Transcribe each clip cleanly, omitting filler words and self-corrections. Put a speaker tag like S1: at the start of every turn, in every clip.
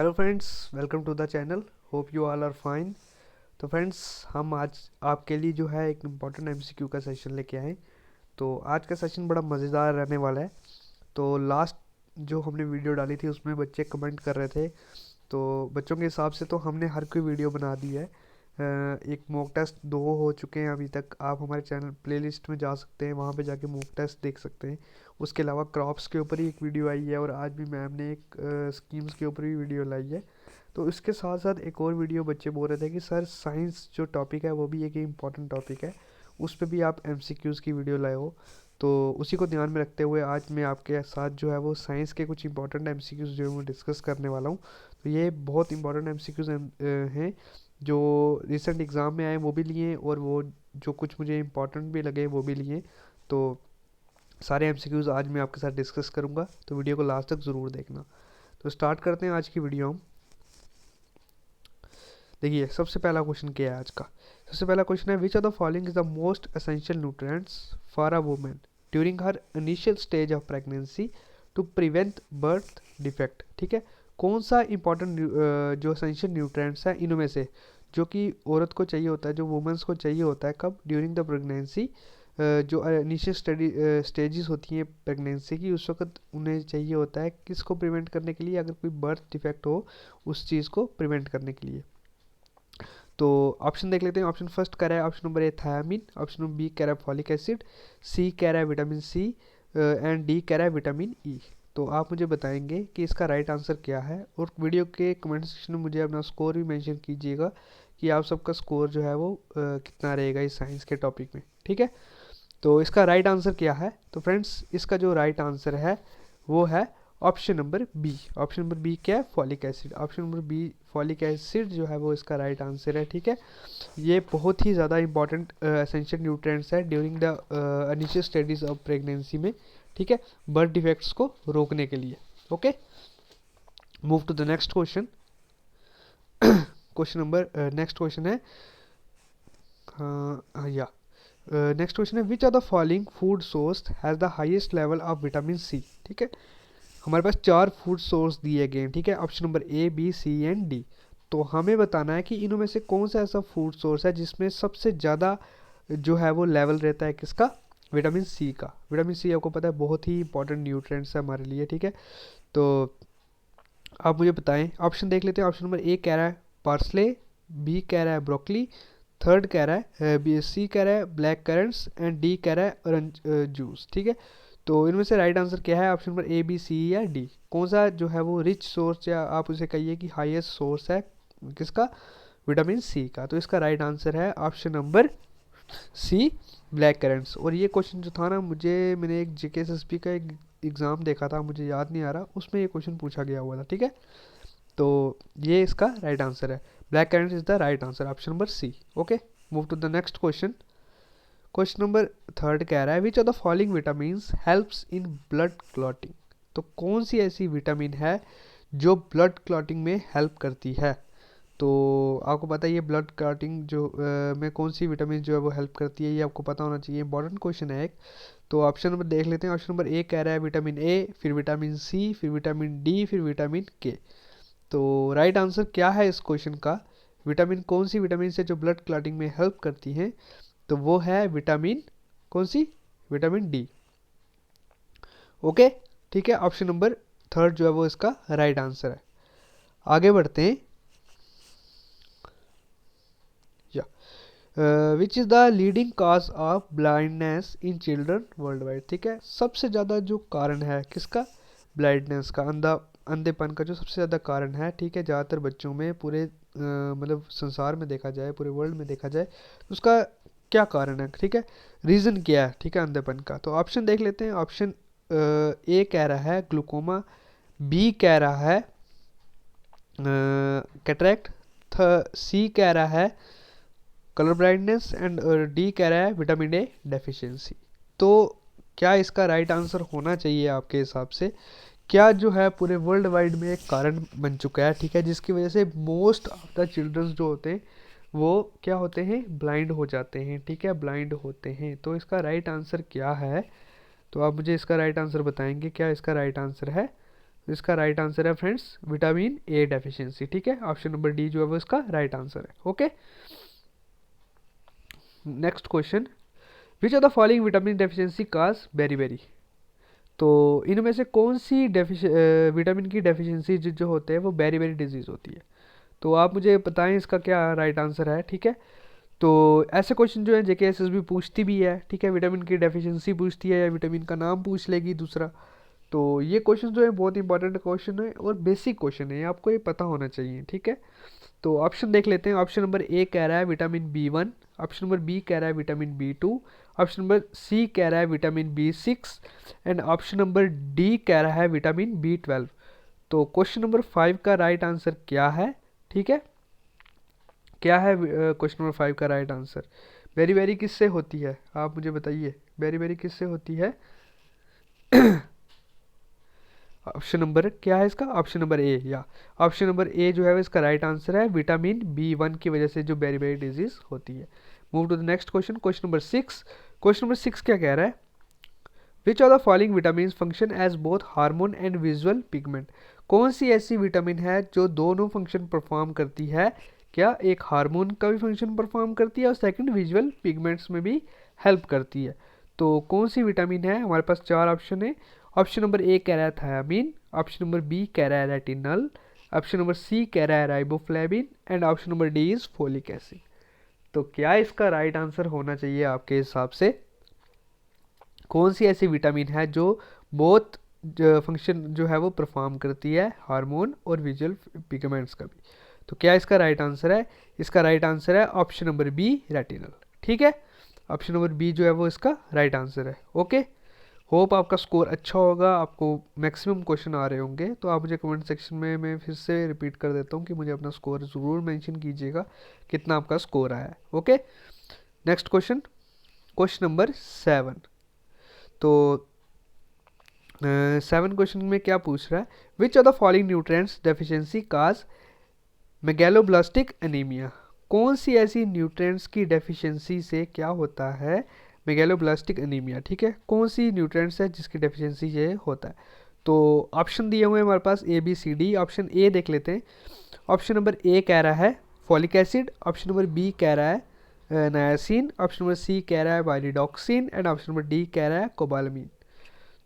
S1: Hello friends, welcome to the channel. Hope you all are fine. तो friends, हम आज आपके लिए जो है एक इम्पॉर्टेंट एमसीक्यू का सेशन लेके आए। तो आज का सेशन बड़ा मज़ेदार रहने वाला है। तो लास्ट जो हमने वीडियो डाली थी उसमें बच्चे कमेंट कर रहे थे, तो बच्चों के हिसाब से तो हमने हर कोई वीडियो बना दी है। एक मॉक टेस्ट 2 हो चुके हैं अभी तक। आप हमारे चैनल प्लेलिस्ट में जा सकते हैं, वहाँ पे जाके मॉक टेस्ट देख सकते हैं। उसके अलावा क्रॉप्स के ऊपर ही एक वीडियो आई है, और आज भी मैम ने एक स्कीम्स के ऊपर भी वीडियो लाई है। तो इसके साथ साथ एक और वीडियो बच्चे बोल रहे थे कि सर साइंस जो टॉपिक है वो भी एक इम्पॉर्टेंट टॉपिक है, उस पर भी आप एमसीक्यूज़ की वीडियो लाए हो। तो उसी को ध्यान में रखते हुए आज मैं आपके साथ जो है वो साइंस के कुछ इंपॉर्टेंट एमसीक्यूज़ जो है वो डिस्कस करने वाला हूँ। तो ये बहुत इंपॉर्टेंट एमसीक्यूज़ हैं जो रिसेंट एग्ज़ाम में आए, वो भी लिए, और वो जो कुछ मुझे इंपॉर्टेंट भी लगे वो भी लिए। तो सारे एमसीक्यूज़ आज मैं आपके साथ डिस्कस करूँगा, तो वीडियो को लास्ट तक ज़रूर देखना। तो स्टार्ट करते हैं आज की वीडियो हम। देखिए, सबसे पहला क्वेश्चन क्या है आज का। सबसे पहला क्वेश्चन है, which of the following is the most essential nutrients for a women during her initial stage of pregnancy to prevent birth defect. ठीक है, कौन सा इंपॉर्टेंट जो एसेंशियल न्यूट्रिएंट्स है इनमें से जो कि औरत को चाहिए होता है, जो वुमेन्स को चाहिए होता है, कब? During the pregnancy. जो इनिशियल स्टेजेस होती हैं प्रेगनेंसी की, उस वक्त उन्हें चाहिए होता है किसको प्रिवेंट करने के लिए? अगर कोई बर्थ डिफेक्ट हो, उस चीज़ को प्रिवेंट करने के लिए। तो ऑप्शन देख लेते हैं। ऑप्शन फर्स्ट कह रहा है option number A thiamine, option number B कह रहा है फॉलिक एसिड, सी कह रहा है विटामिन सी, एंड डी कह रहा है विटामिन ई। तो आप मुझे बताएंगे कि इसका राइट आंसर क्या है, और वीडियो के कमेंट सेक्शन में मुझे अपना स्कोर भी मेंशन कीजिएगा कि आप सबका स्कोर जो है वो कितना रहेगा इस साइंस के टॉपिक में। ठीक है, तो इसका राइट आंसर क्या है? तो फ्रेंड्स, इसका जो राइट आंसर है वो है option number b. Option number b क्या है? Folic acid. Option number b folic acid जो है वो इसका राइट आंसर है। ठीक है, ये बहुत ही ज़्यादा इंपॉर्टेंट एसेंशियल न्यूट्रिएंट्स है during the initial stages of pregnancy में। ठीक है, बर्थ डिफेक्ट्स को रोकने के लिए। Okay, move to the next question. Question number next question है, या नेक्स्ट क्वेश्चन है, which are the following food source has the highest level of vitamin c. ठीक है, हमारे पास 4 फूड सोर्स दिए गए हैं। ठीक है, option number A B c and d. तो हमें बताना है कि इनमें से कौन सा ऐसा फूड सोर्स है जिसमें सबसे ज़्यादा जो है वो लेवल रहता है किसका? विटामिन सी का। विटामिन सी आपको पता है बहुत ही इंपॉर्टेंट न्यूट्रिएंट्स है हमारे लिए। ठीक है, तो आप मुझे बताएं। ऑप्शन देख लेते हैं। ऑप्शन नंबर ए कह रहा है पार्सले, बी कह रहा है ब्रोकली, थर्ड कह रहा है सी कह रहा है ब्लैक करंट्स, एंड डी कह रहा है ऑरेंज जूस। ठीक है, तो इनमें से राइट आंसर क्या है? Option number A B c या डी। कौन सा जो है वो रिच सोर्स, या आप उसे कहिए कि हाईएस्ट सोर्स है किसका? विटामिन सी का। तो इसका राइट आंसर है option number C, black currents. और ये क्वेश्चन जो था ना, मैंने एक जेकेएसएसबी का एक एग्ज़ाम देखा था, मुझे याद नहीं आ रहा, उसमें ये क्वेश्चन पूछा गया हुआ था। ठीक है, तो ये इसका राइट आंसर है। Black currants is the right answer, option number c. Okay, move to the next question. Question number third कह रहा है, which of the following vitamins helps in blood clotting. तो कौन सी ऐसी विटामिन है जो ब्लड क्लॉटिंग में हेल्प करती है? तो आपको पता है ये ब्लड क्लॉटिंग जो में कौन सी विटामिन जो है वो हेल्प करती है, ये आपको पता होना चाहिए। इंपॉर्टेंट क्वेश्चन है एक। तो ऑप्शन नंबर देख लेते हैं। ऑप्शन नंबर ए कह रहा है विटामिन ए, फिर विटामिन सी, फिर विटामिन डी, फिर विटामिन के। तो राइट आंसर क्या है इस क्वेश्चन का? विटामिन कौन सी विटामिन से जो ब्लड क्लॉटिंग में हेल्प करती हैं? तो वो है विटामिन कौन सी? Vitamin D. ओके, ठीक है, ऑप्शन नंबर थर्ड जो है वो इसका राइट आंसर है। आगे बढ़ते हैं। Which is the leading cause of blindness in children world wide. ठीक है, सबसे ज़्यादा जो कारण है किसका? ब्लाइंडनेस का, अंधेपन का जो सबसे ज़्यादा कारण है। ठीक है, ज़्यादातर बच्चों में, पूरे मतलब संसार में देखा जाए, पूरे वर्ल्ड में देखा जाए, तो उसका क्या कारण है? ठीक है, रीज़न क्या है? ठीक है, अंधेपन का। तो ऑप्शन देख लेते हैं। ऑप्शन ए कह रहा है ग्लूकोमा, बी कह रहा है कैटरेक्ट, सी कह रहा है कलर ब्लाइंडनेस, एंड डी कह रहा है विटामिन ए डेफिशिएंसी। तो क्या इसका राइट आंसर होना चाहिए आपके हिसाब से? क्या जो है पूरे वर्ल्ड वाइड में एक कारण बन चुका है, ठीक है, जिसकी वजह से मोस्ट ऑफ द चिल्ड्रंस जो होते हैं वो क्या होते हैं? ब्लाइंड हो जाते हैं। ठीक है, ब्लाइंड होते हैं। तो इसका राइट आंसर क्या है? तो आप मुझे इसका राइट आंसर बताएंगे, क्या इसका राइट आंसर है इसका राइट आंसर है फ्रेंड्स विटामिन ए डेफिशिएंसी, ठीक है। ऑप्शन नंबर डी जो है वो इसका राइट आंसर है। Okay, next question, which are the following vitamin deficiency cause beri. तो इनमें से कौन सी विटामिन की डेफिशिएंसी जो होते हैं वो बेरी डिजीज़ होती है। तो आप मुझे बताएं इसका क्या राइट आंसर है, ठीक है। तो ऐसे क्वेश्चन जो है जेके एसएसबी पूछती भी है, ठीक है, विटामिन की डेफिशिएंसी पूछती है या विटामिन का नाम पूछ लेगी दूसरा। तो ये क्वेश्चन जो है बहुत इंपॉर्टेंट क्वेश्चन है और बेसिक क्वेश्चन है, आपको ये पता होना चाहिए, ठीक है। तो ऑप्शन देख लेते हैं। ऑप्शन नंबर ए कह रहा है vitamin b 1, option number B कह रहा है vitamin b 2, option number c कह रहा है vitamin b 6 and option number d कह रहा है विटामिन बी 12। तो क्वेश्चन नंबर 5 का राइट आंसर क्या है, ठीक है, क्या है क्वेश्चन नंबर 5 का राइट आंसर। बेरी बेरी किससे होती है, आप मुझे बताइए, बेरी बेरी किससे होती है। ऑप्शन नंबर क्या है इसका, ऑप्शन नंबर ए, या ऑप्शन नंबर ए जो है इसका राइट आंसर है, विटामिन बी 1 की वजह से जो बेरी बेरी डिजीज होती है। Move to the next question, question number 6। Question number 6 क्या कह रहा है, which of the following vitamin function as both hormone and visual pigment. कौन सी ऐसी विटामिन है जो दोनों फंक्शन परफॉर्म करती है, क्या एक हार्मोन का भी फंक्शन परफॉर्म करती है और सेकंड विजुअल पिगमेंट्स में भी हेल्प करती है। तो कौन सी विटामिन है, हमारे पास 4 ऑप्शन है। ऑप्शन नंबर ए कह रहा है थायामीन, ऑप्शन नंबर बी कह रहा है रेटिनल, ऑप्शन नंबर सी कह रहा है riboflavin and option number D is folic acid. तो क्या इसका राइट आंसर होना चाहिए आपके हिसाब से, कौन सी ऐसी विटामिन है जो बोथ फंक्शन जो है वो परफॉर्म करती है, हार्मोन और विजुअल पिगमेंट्स का भी। तो क्या इसका राइट आंसर है, इसका राइट आंसर है ऑप्शन नंबर बी रेटिनल, ठीक है। ऑप्शन नंबर बी जो है वो इसका राइट आंसर है। ओके, होप आपका स्कोर अच्छा होगा, आपको मैक्सिमम क्वेश्चन आ रहे होंगे। तो आप मुझे कमेंट सेक्शन में, मैं फिर से रिपीट कर देता हूँ कि मुझे अपना स्कोर ज़रूर मेंशन कीजिएगा कितना आपका स्कोर आया है। Okay, next question, question number 7। तो 7 क्वेश्चन में क्या पूछ रहा है, which are the following nutrients deficiency cause megaloblastic anaemia. कौन सी ऐसी न्यूट्रिएंट्स की डेफिशिएंसी से क्या होता है मेगैलोब्लास्टिक एनीमिया, ठीक है, कौन सी न्यूट्रिएंट्स है जिसकी डेफिशिएंसी ये होता है। तो ऑप्शन दिए हुए हैं हमारे पास A B C D. Option A देख लेते हैं। ऑप्शन नंबर ए कह रहा है folic acid, option number B कह रहा है नायासिन, ऑप्शन नंबर सी कह रहा है वाइलिडॉक्सिन एंड ऑप्शन नंबर डी कह रहा है कोबालामीन।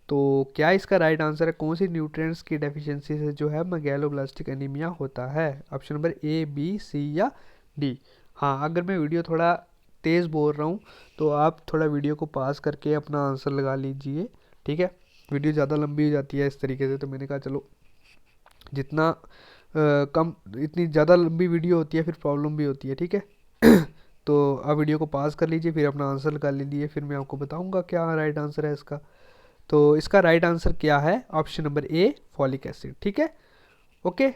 S1: तो क्या इसका राइट आंसर है, कौन सी न्यूट्रिएंट्स की डेफिशिएंसी से जो है मेगैलोब्लास्टिक एनीमिया होता है। Option number A B c या डी। हाँ, अगर मैं वीडियो थोड़ा तेज़ बोल रहा हूँ तो आप थोड़ा वीडियो को पास करके अपना आंसर लगा लीजिए, ठीक है। वीडियो ज़्यादा लंबी हो जाती है इस तरीके से, तो मैंने कहा चलो जितना कम, इतनी ज़्यादा लंबी वीडियो होती है फिर प्रॉब्लम भी होती है, ठीक है। तो आप वीडियो को पास कर लीजिए, फिर अपना आंसर लगा लीजिए, फिर मैं आपको बताऊंगा क्या राइट आंसर है इसका। तो इसका राइट आंसर क्या है, ऑप्शन नंबर ए फॉलिक एसिड, ठीक है। ओके,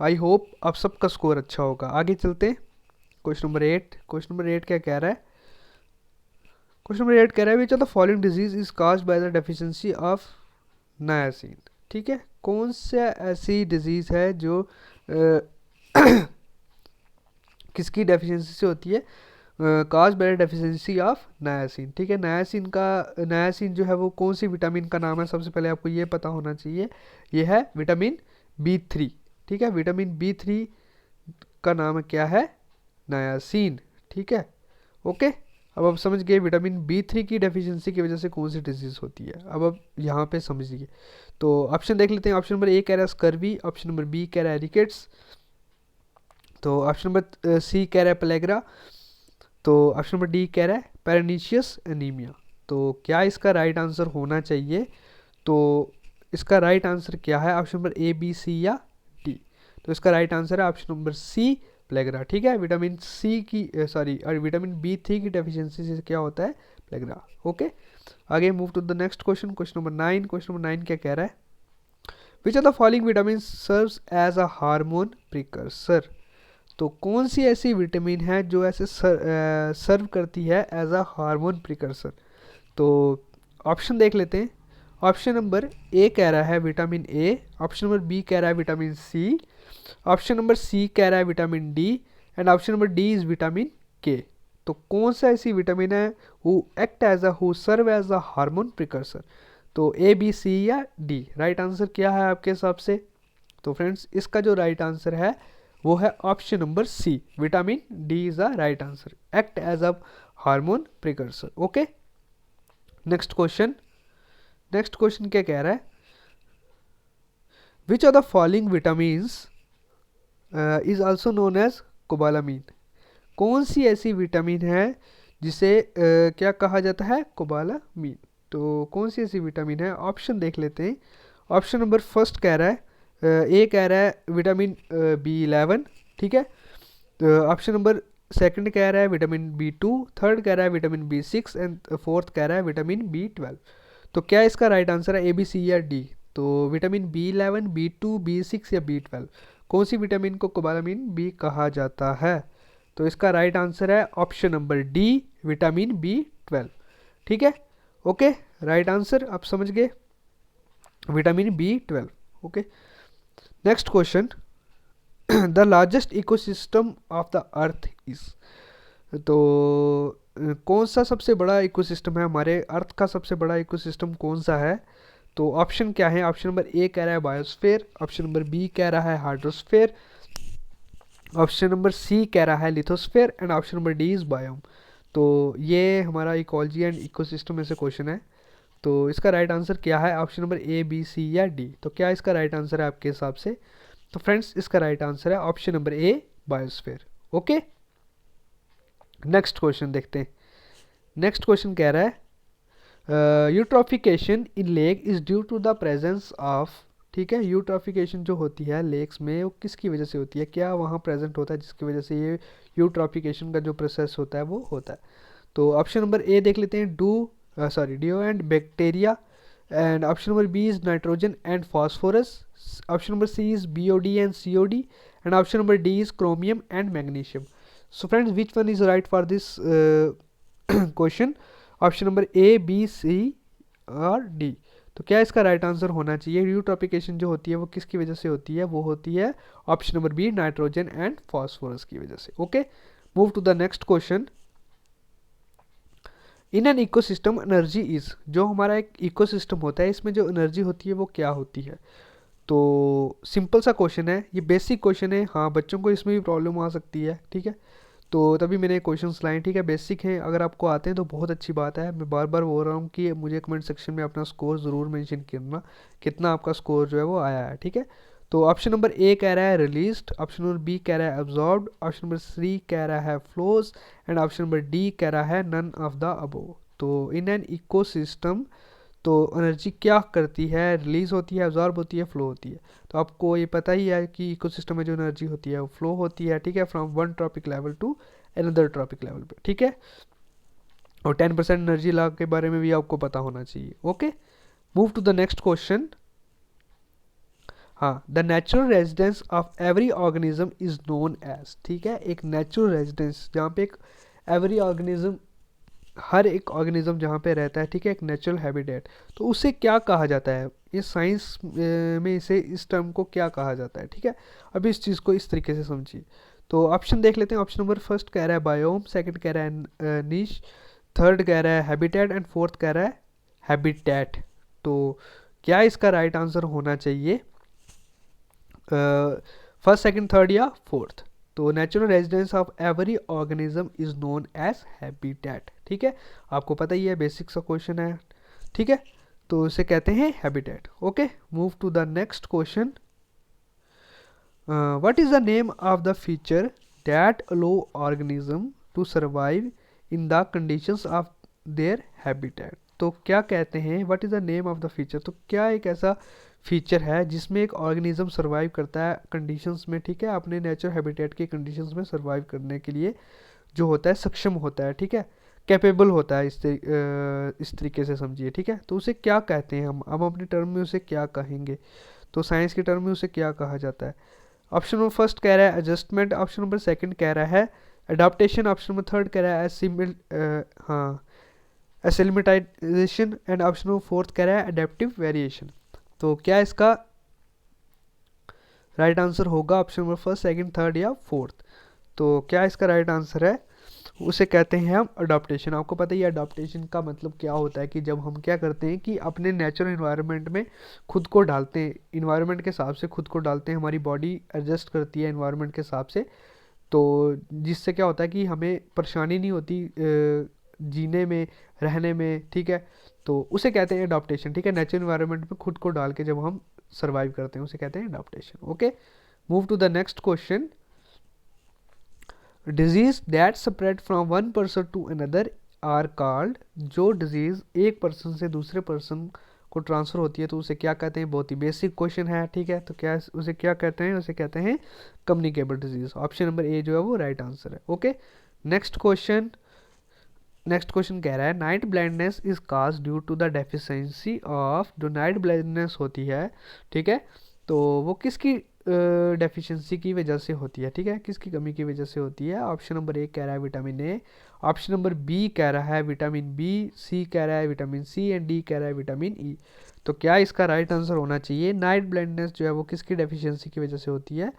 S1: आई होप आप सबका स्कोर अच्छा होगा। आगे चलते हैं, क्वेश्चन नंबर 8। क्वेश्चन नंबर 8 क्या कह रहा है, क्वेश्चन नंबर 8 कह रहा है which of the following disease is caused by the deficiency of नायासिन, ठीक है, कौन सा ऐसी डिजीज है जो किसकी डेफिशिएंसी से होती है, काज बाय डेफिशिएंसी ऑफ नायासिन, ठीक है। नायासिन जो है वो कौन सी विटामिन का नाम है, सबसे पहले आपको ये पता होना चाहिए, ये है विटामिन बी 3, ठीक है। विटामिन बी 3 का नाम क्या है, नायासिन, ठीक है। ओके, अब आप समझ गए विटामिन बी 3 की डेफिशिएंसी की वजह से कौन सी डिजीज होती है। अब आप यहाँ पे समझिए। तो ऑप्शन देख लेते हैं। ऑप्शन नंबर ए कह रहा है स्कर्वी, ऑप्शन नंबर बी कह रहा है रिकेट्स, तो ऑप्शन नंबर सी कह रहा है प्लेग्रा, तो ऑप्शन नंबर डी कह रहा है पेरनीशियस एनीमिया। तो क्या इसका राइट आंसर होना चाहिए, तो इसका राइट आंसर क्या है, option number A B c या डी। तो इसका राइट आंसर है ऑप्शन नंबर सी प्लेग्रा, ठीक है। विटामिन सी की विटामिन बी 3 की डेफिशिएंसी से क्या होता है, प्लेग्रा। ओके, आगे move to the next question, question number 9। Question number 9 क्या कह रहा है, which are the following vitamin serves as a hormone precursor. तो कौन सी ऐसी विटामिन है जो ऐसे सर्व करती है एज अ हार्मोन प्रिकर्सर। तो ऑप्शन देख लेते हैं। ऑप्शन नंबर ए कह रहा है vitamin a, option number B कह रहा है vitamin c, option number c कह रहा है vitamin d and option number D is vitamin k. तो कौन सा ऐसी विटामिन है who act as a who serve as a hormone precursor. तो ए बी सी या डी, राइट आंसर क्या है आपके हिसाब से? तो फ्रेंड्स इसका जो राइट आंसर है वो है option number C, vitamin D is the right answer, act as a hormone precursor. Okay, next question. Next question क्या कह रहा है? Which are the following vitamins is also known as cobalamin? कौन सी ऐसी विटामिन है जिसे क्या कहा जाता है? कोबालामीन। तो कौन सी ऐसी विटामिन है? ऑप्शन देख लेते हैं। ऑप्शन नंबर फर्स्ट कह रहा है ए कह रहा है विटामिन B11, ठीक है। तो ऑप्शन नंबर सेकंड कह रहा है विटामिन B2, थर्ड कह रहा है विटामिन B6 एंड फोर्थ कह रहा है विटामिन B12। तो क्या इसका राइट आंसर है, ए बी सी या डी? तो विटामिन B11, B2, B6 या B12, कौन सी विटामिन को कोबालामीन बी कहा जाता है? तो इसका राइट आंसर है option number D, vitamin B12, ठीक है। ओके, राइट आंसर आप समझ गए, vitamin B12। Okay, next question. The largest ecosystem of the earth is, तो कौन सा सबसे बड़ा इकोसिस्टम है? हमारे अर्थ का सबसे बड़ा इकोसिस्टम कौन सा है? तो ऑप्शन क्या है? ऑप्शन नंबर ए कह रहा है बायोस्फीयर, ऑप्शन नंबर बी कह रहा है हाइड्रोस्फीयर, ऑप्शन नंबर सी कह रहा है lithosphere and option number D is biome. तो ये हमारा इकोलॉजी एंड इकोसिस्टम में से क्वेश्चन है। तो इसका राइट आंसर क्या है? Option number A B c या डी? तो क्या इसका राइट आंसर है आपके हिसाब से? तो फ्रेंड्स इसका राइट आंसर है option number a, biosphere. Okay, next question देखते हैं। नेक्स्ट क्वेश्चन कह रहा है eutrophication in lake is due to the presence of, ठीक है। यूट्रॉफिकेशन जो होती है लेक्स में वो किसकी वजह से होती है? क्या वहाँ प्रेजेंट होता है जिसकी वजह से ये यूट्रॉफिकेशन का जो प्रोसेस होता है वो होता है? तो ऑप्शन नंबर ए देख लेते हैं, DO and bacteria, and option number B is nitrogen and phosphorus, option number C is BOD and COD, and option number D is chromium and magnesium. So friends which one is right for this question? Option number A, B, C और D. तो क्या इसका right answer होना चाहिए? Eutrophication जो होती है वो किसकी वजह से होती है? वो होती है option number b, nitrogen and phosphorus की वजह से। Okay, move to the next question. In an ecosystem energy is, जो हमारा एक इकोसिस्टम होता है इसमें जो एनर्जी होती है वो क्या होती है? तो सिंपल सा क्वेश्चन है, ये बेसिक क्वेश्चन है। हाँ, बच्चों को इसमें भी प्रॉब्लम आ सकती है, ठीक है। तो तभी मैंने क्वेश्चंस लाए, ठीक है। बेसिक हैं, अगर आपको आते हैं तो बहुत अच्छी बात है। मैं बार बार बोल रहा हूँ कि मुझे कमेंट सेक्शन में अपना स्कोर ज़रूर मेंशन करना, कितना आपका स्कोर जो है वो आया है, ठीक है। तो ऑप्शन नंबर ए कह रहा है रिलीज्ड, ऑप्शन नंबर बी कह रहा है एब्जॉर्ब्ड, ऑप्शन नंबर सी कह रहा है flows and option number d कह रहा है नन ऑफ द अबोव। तो इन एन इकोसिस्टम तो एनर्जी क्या करती है? रिलीज होती है, एब्जॉर्ब होती है, फ्लो होती है। तो आपको ये पता ही है कि इकोसिस्टम में जो एनर्जी होती है वो फ्लो होती है, ठीक है, from one trophic level to another trophic level पे, ठीक है। और 10% एनर्जी लॉ के बारे में भी आपको पता होना चाहिए। Okay, move to the next question. हाँ, the natural residence of every organism is known as, ठीक है। एक नेचुरल रेजिडेंस जहाँ पे एक एवरी ऑर्गेनिज्म, हर एक ऑर्गेनिज्म जहाँ पे रहता है, ठीक है, एक नेचुरल हैबिटेट, तो उसे क्या कहा जाता है? ये साइंस में इसे, इस टर्म को क्या कहा जाता है, ठीक है। अभी इस चीज़ को इस तरीके से समझिए। तो ऑप्शन देख लेते हैं। ऑप्शन नंबर फर्स्ट कह रहा है बायोम, सेकंड कह रहा है नीश, थर्ड कह रहा है हैबिटेट एंड फोर्थ कह रहा है हैबिटेट। तो क्या इसका राइट आंसर होना चाहिए? फर्स्ट, सेकंड, थर्ड या फोर्थ? तो natural residence of every organism is known as habitat, ठीक है। आपको पता ही है, बेसिक सा क्वेश्चन है, ठीक है। तो इसे कहते हैं habitat. Okay, move to the next question. What is the name of the feature that allow organism to survive in the conditions of their habitat? तो क्या कहते हैं, what is the name of the feature? तो क्या एक ऐसा feature है जिसमें एक ऑर्गेनिज्म सर्वाइव करता है कंडीशंस में, ठीक है, अपने नेचुरल हैबिटेट की कंडीशंस में सर्वाइव करने के लिए जो होता है, सक्षम होता है, ठीक है, कैपेबल होता है, इस तरीके से समझिए, ठीक है। तो उसे क्या कहते हैं? हम अपने टर्म में उसे क्या कहेंगे? तो साइंस के टर्म में उसे क्या कहा जाता है? ऑप्शन नंबर फर्स्ट कह रहा है एडजस्टमेंट, ऑप्शन नंबर सेकंड कह रहा है अडाप्टेशन, ऑप्शन नंबर थर्ड कह रहा है एसिलिमेटाइजेशन एंड ऑप्शन नंबर फोर्थ कह रहा है अडेप्टिव वेरिएशन। तो क्या इसका राइट आंसर होगा option number first, second, third या फोर्थ? तो क्या इसका राइट आंसर है? उसे कहते हैं हम अडॉप्टेशन। आपको पता ही है अडॉप्टेशन का मतलब क्या होता है, कि जब हम क्या करते हैं कि अपने नेचुरल इन्वायरमेंट में खुद को डालते हैं, इन्वायरमेंट के हिसाब से खुद को डालते हैं, हमारी बॉडी एडजस्ट करती है इन्वायरमेंट के हिसाब से, तो जिससे क्या होता है कि हमें परेशानी नहीं होती जीने में, रहने में, ठीक है। तो उसे कहते हैं अडॉप्टेशन, ठीक है। नेचुरल इन्वायरमेंट में खुद को डाल के जब हम सर्वाइव करते हैं उसे कहते हैं adaptation. Okay, move to the next question. Disease that spread from one person to another are called, जो डिजीज एक पर्सन से दूसरे पर्सन को ट्रांसफर होती है तो उसे क्या कहते हैं। बहुत ही बेसिक क्वेश्चन है, ठीक है। तो क्या उसे क्या कहते हैं, उसे कहते हैं communicable disease. Option number a जो है वो राइट आंसर है। Okay, next question. Next question कह रहा है night blindness is cause due to the deficiency of, जो नाइट ब्लाइंडनेस होती है, ठीक है, तो वो किसकी डेफिशिएंसी की वजह से होती है, ठीक है, किसकी कमी की वजह से होती है। ऑप्शन नंबर ए कह रहा है vitamin a, option number B कह रहा है विटामिन बी, सी कह रहा है विटामिन सी एंड डी कह रहा है विटामिन ई। तो क्या इसका राइट आंसर होना चाहिए, नाइट ब्लाइंडनेस जो है वो किसकी डेफिशिएंसी की वजह से होती है,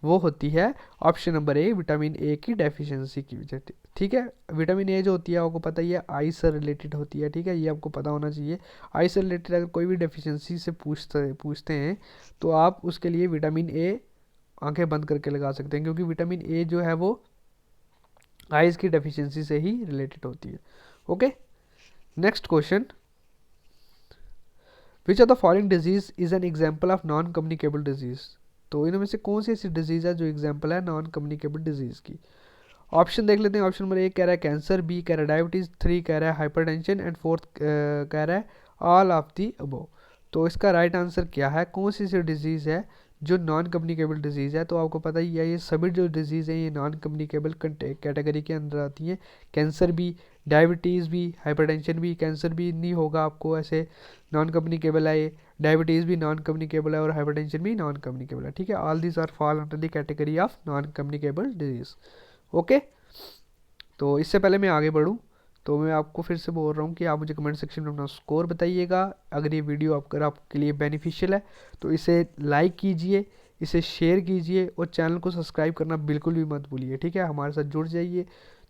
S1: वो होती है option number A vitamin A की डेफिशिएंसी की वजह से, ठीक है। विटामिन ए जो होती है आपको पता ही है आई से रिलेटेड होती है, ठीक है, ये आपको पता होना चाहिए। आई से रिलेटेड अगर कोई भी डेफिशिएंसी से पूछते हैं तो आप उसके लिए विटामिन ए आंखें बंद करके लगा सकते हैं, क्योंकि विटामिन ए जो है वो आइज की डेफिशिएंसी से ही रिलेटेड होती है। Okay, next question. Which of the following disease is an example of non communicable disease, तो इनमें से कौन सी ऐसी डिजीज है जो एग्जाम्पल है नॉन कम्युनिकेबल डिजीज की। ऑप्शन देख लेते हैं। ऑप्शन नंबर ए कह रहा है कैंसर, बी कह रहा है डायबिटीज, थ्री कह रहा है हाइपरटेंशन एंड फोर्थ कह रहा है ऑल ऑफ दी अबव। तो इसका राइट आंसर क्या है, कौन सी ऐसी डिजीज़ है जो नॉन कम्युनिकेबल डिजीज़ है। तो आपको पता ही है ये सभी जो डिजीज़ हैं ये नॉन कम्युनिकेबल कैटेगरी के अंदर आती हैं। कैंसर भी, डायबिटीज़ भी, हाइपरटेंशन भी। कैंसर भी नहीं होगा आपको ऐसे, नॉन कम्युनिकेबल है ये। डायबिटीज़ भी नॉन कम्युनिकेबल है और हाइपरटेंशन भी नॉन कम्युनिकेबल है, ठीक है। All this are fall under the category of non communicable diseases. Okay, तो इससे पहले मैं आगे बढ़ूँ तो मैं आपको फिर से बोल रहा हूँ कि आप मुझे कमेंट सेक्शन में अपना स्कोर बताइएगा। अगर ये वीडियो अगर आपके लिए बेनिफिशियल है तो इसे लाइक कीजिए, इसे शेयर कीजिए और चैनल को सब्सक्राइब करना बिल्कुल भी मत भूलिए, ठीक है। हमारे साथ जुड़ जाइए,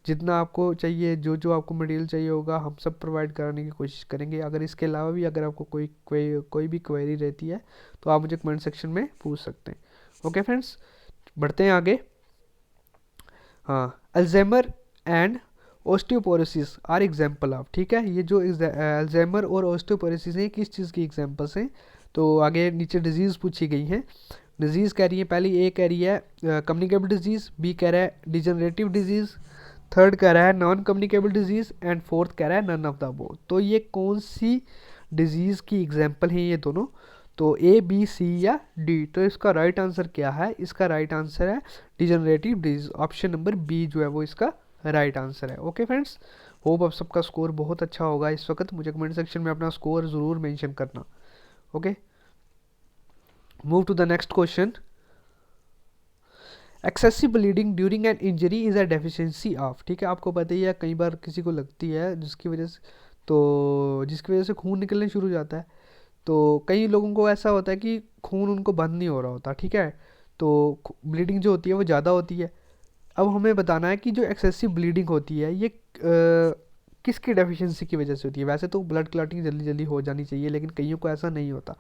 S1: जितना आपको चाहिए, जो जो आपको मटेरियल चाहिए होगा हम सब प्रोवाइड कराने की कोशिश करेंगे। अगर इसके अलावा भी अगर आपको कोई भी क्वेरी रहती है तो आप मुझे कमेंट सेक्शन में पूछ सकते हैं। ओके फ्रेंड्स, बढ़ते हैं आगे। हाँ, Alzheimer and osteoporosis are example of, ठीक है। ये जो अल्जाइमर और ओस्टियोपोरोसिस हैं किस चीज़ की एग्जाम्पल्स हैं। तो आगे नीचे डिजीज़ पूछी गई हैं। डिजीज़ कह रही है, पहली ए कह रही है कम्युनिकेबल डिजीज़, बी कह रहा है डिजनरेटिव डिजीज़, थर्ड कह रहा है non communicable disease and fourth कह रहा है नन ऑफ द अबव। तो ये कौन सी डिजीज़ की एग्जाम्पल हैं ये दोनों, तो ए बी सी या डी। तो इसका राइट आंसर क्या है, इसका राइट आंसर है degenerative disease. Option number b जो है वो इसका राइट आंसर है। ओके फ्रेंड्स, होप आप सबका स्कोर बहुत अच्छा होगा इस वक्त। मुझे कमेंट सेक्शन में अपना स्कोर ज़रूर मेंशन करना। Okay, move to the next question. Excessive bleeding during an injury is a deficiency of, ठीक है। आपको पता ही है कई बार किसी को लगती है जिसकी वजह से खून निकलने शुरू हो जाता है। तो कई लोगों को ऐसा होता है कि खून उनको बंद नहीं हो रहा होता, ठीक है, तो ब्लीडिंग जो होती है वो ज़्यादा होती है। अब हमें बताना है कि जो एक्सेसिव ब्लीडिंग होती है ये किसकी डेफिशिएंसी की वजह से होती है। वैसे तो ब्लड क्लॉटिंग जल्दी जल्दी हो जानी चाहिए, लेकिन कईयों को ऐसा नहीं होता,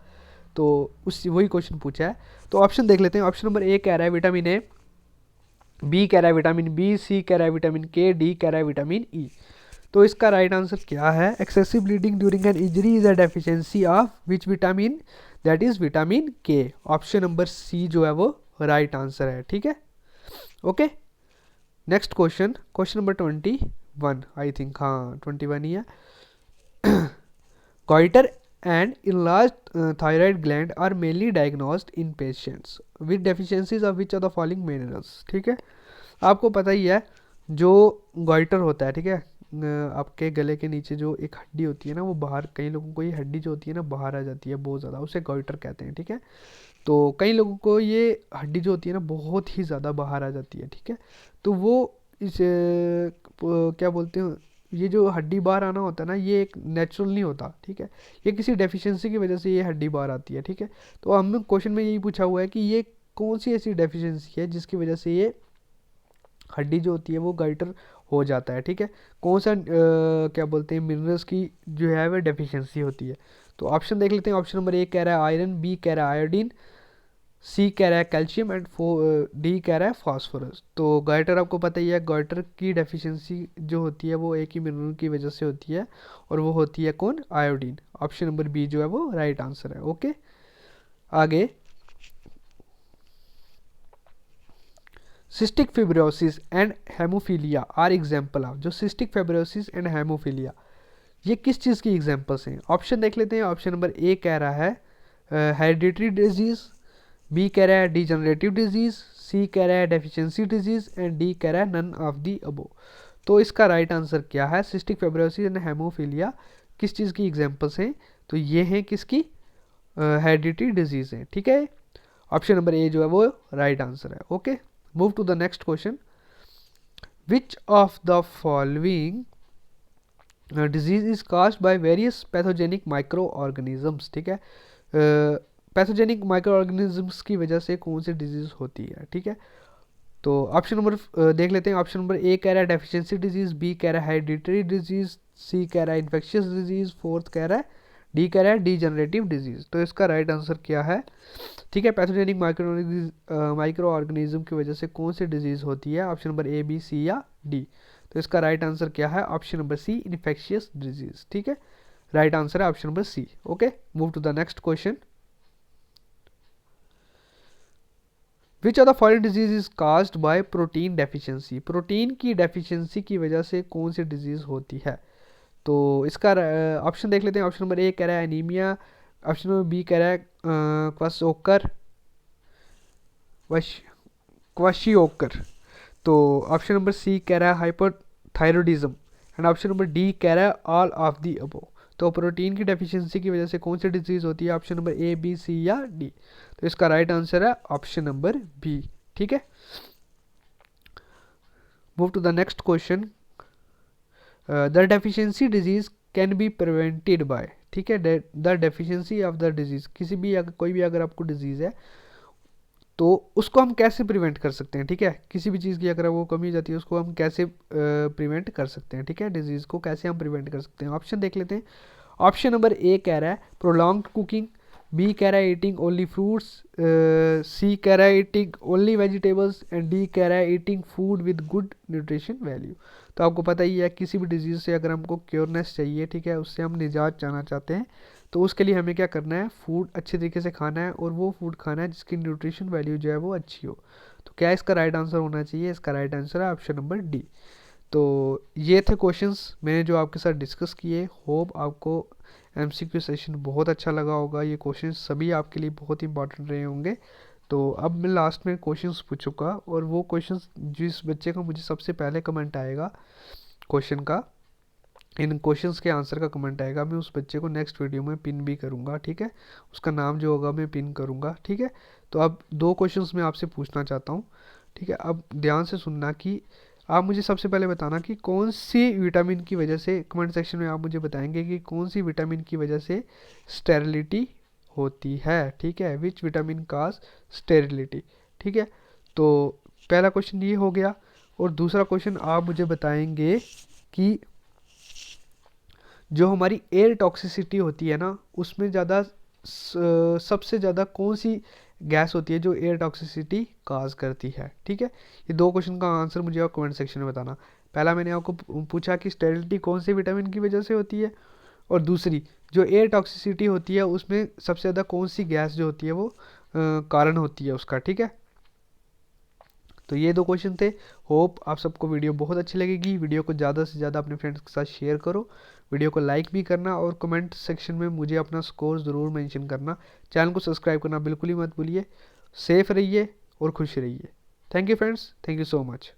S1: तो उस वही क्वेश्चन पूछा है। तो ऑप्शन देख लेते हैं। ऑप्शन नंबर ए कह रहा है विटामिन ए, बी कह रहा है विटामिन बी, सी कह रहा है विटामिन के, डी कह रहा है विटामिन ई। तो इसका राइट आंसर क्या है, excessive bleeding during an injury is a deficiency of which vitamin, that is vitamin के। ऑप्शन नंबर सी जो है वो राइट आंसर है, ठीक है। Okay, next question, question number 21 I think, हाँ 21 ही है। goiter and enlarged thyroid gland are mainly diagnosed in patients with deficiencies of which of the following minerals, ठीक है। आपको पता ही है जो goiter होता है, ठीक है, आपके गले के नीचे जो एक हड्डी होती है ना वो बाहर, कई लोगों को ये हड्डी जो होती है ना बाहर आ जाती है बहुत ज़्यादा, उसे goiter कहते हैं, ठीक है। तो कई लोगों को ये हड्डी जो होती है ना बहुत ही ज़्यादा बाहर आ जाती है, ठीक है। तो वो इस क्या बोलते हैं, ये जो हड्डी बाहर आना होता है ना ये एक नेचुरल नहीं होता, ठीक है, ये किसी डेफिशिएंसी की वजह से ये हड्डी बाहर आती है, ठीक है। तो हम क्वेश्चन में यही पूछा हुआ है कि ये कौन सी ऐसी डेफिशिएंसी है जिसकी वजह से ये हड्डी जो होती है वो गाइटर हो जाता है। ठीक है, कौन सा क्या बोलते हैं मिनरल्स की जो है वह डेफिशिएंसी होती है। तो ऑप्शन देख लेते हैं। ऑप्शन नंबर ए कह रहा है आयरन, बी कह रहा है आयोडीन, सी कह रहा है कैल्शियम एंड डी कह रहा है फास्फोरस। तो गाइटर आपको पता ही है, गाइटर की डेफिशिएंसी जो होती है वो एक ही मिनरल की वजह से होती है, और वो होती है कौन, आयोडीन। ऑप्शन नंबर बी जो है वो राइट आंसर है। ओके, आगे cystic fibrosis and haemophilia are example of. जो सिस्टिक फिब्रोसिस एंड हेमोफीलिया ये किस चीज़ की एग्जाम्पल्स हैं। ऑप्शन देख लेते हैं। ऑप्शन नंबर ए कह रहा है हेरिडिटरी डिजीज, बी कह रहा है डिजनरेटिव डिजीज, सी कह रहा है डेफिशिएंसी डिजीज एंड डी कह रहा है नन ऑफ दी अबो। तो इसका राइट आंसर क्या है, सिस्टिक फिब्रोसिस एंड हेमोफीलिया किस चीज़ की एग्जाम्पल्स हैं, तो ये हैं किसकी, हेरिडिटरी डिजीज हैं। ठीक है, ऑप्शन नंबर ए जो है वो राइट आंसर है। Okay, move to the next question. Which of the following disease is caused by various pathogenic micro organisms. ठीक है, पैथोजेनिक माइक्रो ऑर्गेनिजम्स की वजह से कौन सी डिजीज होती है। ठीक है, तो ऑप्शन नंबर देख लेते हैं। ऑप्शन नंबर ए कह रहा है डेफिशिएंसी डिजीज, बी कह रहा है हेरिडिटरी डिजीज, सी कह रहा है इन्फेक्शियस डिजीज, फोर्थ कह रहा है डी कह रहा है डीजनरेटिव डिजीज। तो इसका राइट आंसर क्या है। ठीक है, पैथोजेनिक माइक्रो ऑर्गेनिज्म की वजह से कौन सी डिजीज होती है, option number A B c या डी। तो इसका राइट आंसर क्या है, option number c infectious disease. ठीक है, राइट आंसर है option number c. Okay, move to the next question. Which are the following disease is caused by protein deficiency. Protein की deficiency की वजह से कौन सी डिजीज होती है। तो इसका ऑप्शन देख लेते हैं। ऑप्शन नंबर ए कह रहा है एनीमिया, ऑप्शन नंबर बी कह रहा है क्वाशोकर, क्वाशियोकर। तो ऑप्शन नंबर सी कह रहा है hypothyroidism and option number d कह रहा है ऑल ऑफ दी अबो। तो प्रोटीन की डेफिशिएंसी की वजह से कौन सी डिजीज होती है, option number A B c या डी। तो इसका राइट आंसर है ऑप्शन नंबर बी। ठीक है, move to the next question. The deficiency disease can be prevented by. ठीक है, the deficiency of the disease, किसी भी अगर कोई भी अगर आपको डिजीज है तो उसको हम कैसे प्रिवेंट कर सकते हैं। ठीक है, किसी भी चीज़ की अगर वो कमी हो जाती है उसको हम कैसे प्रिवेंट कर सकते हैं। ठीक है, डिजीज़ को कैसे हम प्रिवेंट कर सकते हैं। ऑप्शन देख लेते हैं। ऑप्शन नंबर ए कह रहा है प्रोलॉन्ग्ड कुकिंग, बी कह रहा है ईटिंग ओनली फ्रूट्स, सी कह रहा है eating only vegetables and D कह रहा है eating food with good nutrition value. तो आपको पता ही है किसी भी डिजीज़ से अगर हमको क्योरनेस चाहिए, ठीक है, उससे हम निजात चाहना चाहते हैं, तो उसके लिए हमें क्या करना है, फूड अच्छे तरीके से खाना है और वो फूड खाना है जिसकी न्यूट्रिशन वैल्यू जो है वो अच्छी हो। तो क्या इसका राइट आंसर होना चाहिए, इसका राइट आंसर है ऑप्शन नंबर डी। तो ये थे क्वेश्चंस मैंने जो आपके साथ डिस्कस किए। होप आपको एमसीक्यू सेशन बहुत अच्छा लगा होगा। ये क्वेश्चंस सभी आपके लिए बहुत इंपॉर्टेंट रहे होंगे। तो अब मैं लास्ट में क्वेश्चंस पूछूंगा और वो क्वेश्चंस जिस बच्चे का मुझे सबसे पहले कमेंट आएगा क्वेश्चन का, इन क्वेश्चंस के आंसर का कमेंट आएगा, मैं उस बच्चे को नेक्स्ट वीडियो में पिन भी करूंगा। ठीक है, उसका नाम जो होगा मैं पिन करूंगा। ठीक है, तो अब दो क्वेश्चंस मैं आपसे पूछना चाहता हूँ। ठीक है, अब ध्यान से सुनना कि आप मुझे सबसे पहले बताना कि कौन सी विटामिन की वजह से, कमेंट सेक्शन में आप मुझे बताएंगे कि कौन सी विटामिन की वजह से स्टेरिलिटी होती है। ठीक है, विच विटामिन काज स्टेरिलिटी। ठीक है, तो पहला क्वेश्चन ये हो गया। और दूसरा क्वेश्चन आप मुझे बताएंगे कि जो हमारी एयर टॉक्सिसिटी होती है ना, उसमें ज़्यादा सबसे ज़्यादा कौन सी गैस होती है जो एयर टॉक्सिसिटी काज करती है। ठीक है, ये दो क्वेश्चन का आंसर मुझे आप कमेंट सेक्शन में बताना। पहला मैंने आपको पूछा कि स्टेरिलिटी कौन से विटामिन की वजह से होती है, और दूसरी जो एयर टॉक्सिसिटी होती है उसमें सबसे ज़्यादा कौन सी गैस जो होती है वो कारण होती है उसका। ठीक है, तो ये दो क्वेश्चन थे। होप आप सबको वीडियो बहुत अच्छी लगेगी। वीडियो को ज़्यादा से ज़्यादा अपने फ्रेंड्स के साथ शेयर करो, वीडियो को लाइक भी करना और कमेंट सेक्शन में मुझे अपना स्कोर ज़रूर मेंशन करना। चैनल को सब्सक्राइब करना बिल्कुल ही मत भूलिए। सेफ रहिए और खुश रहिए। Thank you friends, thank you so much.